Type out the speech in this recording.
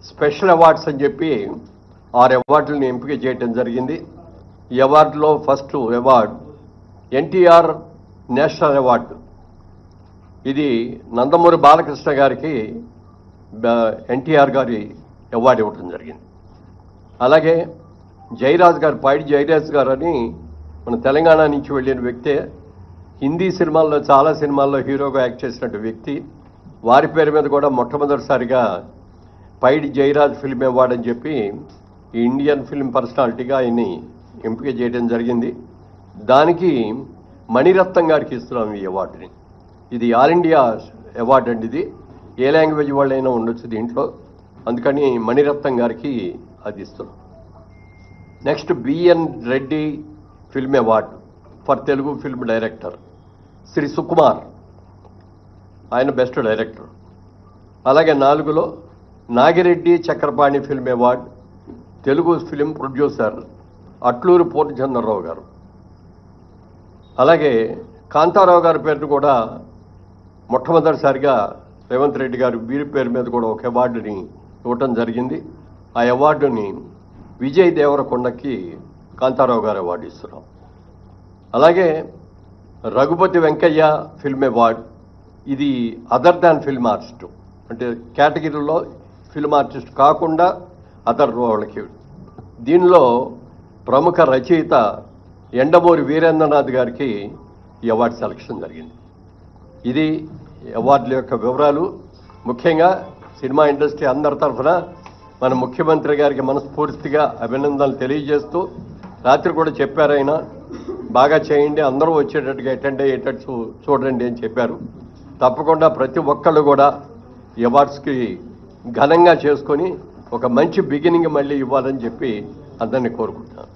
Special awards అని చెప్పి 6 అవార్డులను ఎంపిక చేయడం జరిగింది. ఈ అవార్డులో first award NTR national award. ఇది నందమూరి బాలకృష్ణ గారికి ఎన్టీఆర్ గారి అవార్డు ఇవ్వడం జరిగింది. అలాగే జయరాజ్ గారు, పైడి జయరాజ్ గారు అని మన తెలంగాణ నుంచి వెళ్ళిన వ్యక్తే, హిందీ సినిమాల్లో చాలా సినిమాల్లో హీరోగా యాక్ట్ చేసినట్టు వ్యక్తి. వారి పేరు మీద కూడా మొట్టమొదటిసారిగా పైడి జయరాజ్ ఫిల్మ్ అవార్డు అని చెప్పి ఈ ఇండియన్ ఫిల్మ్ పర్సనాలిటీగా ఆయన్ని ఎంపిక చేయడం జరిగింది. దానికి మణిరత్నం గారికి ఇస్తున్నాం ఈ అవార్డుని. ఇది ఆల్ ఇండియా అవార్డు అండి. ఇది ఏ లాంగ్వేజ్ వాళ్ళైనా ఉండొచ్చు దీంట్లో, అందుకని మణిరత్నం గారికి అది ఇస్తున్నాం. Next BN Reddy film award for Telugu film director Shri Sukumar, ఆయన బెస్ట్ డైరెక్టర్. అలాగే 4లో Nagireddy Chakrapani film award Telugu film producer Atluru Purnachandrarao garu. అలాగే కాంతారావు గారి పేరును కూడా మొట్టమొదటిసారిగా రేవంత్ రెడ్డి గారు వీరి పేరు మీద కూడా ఒక అవార్డుని ఇవ్వటం జరిగింది. ఆ అవార్డుని విజయ్ దేవరకొండకి కాంతారావు గారు అవార్డు ఇస్తున్నాం. అలాగే రఘుపతి వెంకయ్య ఫిల్మ్ అవార్డు, ఇది అదర్ దాన్ ఫిల్మ్ ఆర్టిస్ట్, అంటే కేటగిరీలో ఫిల్మ్ ఆర్టిస్ట్ కాకుండా అదర్ వాళ్ళకి. దీనిలో ప్రముఖ రచయిత ఎండమూరి వీరేంద్రనాథ్ గారికి ఈ అవార్డు సెలక్షన్ జరిగింది. ఇది అవార్డుల యొక్క వివరాలు. ముఖ్యంగా సినిమా ఇండస్ట్రీ అందరి తరఫున మన ముఖ్యమంత్రి గారికి మనస్ఫూర్తిగా అభినందనలు తెలియజేస్తూ, రాత్రి కూడా చెప్పారు ఆయన, బాగా చేయండి, అందరూ వచ్చేటట్టుగా అటెండ్ అయ్యేటట్టు చూడండి అని చెప్పారు. తప్పకుండా ప్రతి ఒక్కళ్ళు కూడా ఈ అవార్డ్స్కి ఘనంగా చేసుకొని ఒక మంచి బిగినింగ్ మళ్ళీ ఇవ్వాలని చెప్పి అందరినీ కోరుకుంటున్నాను.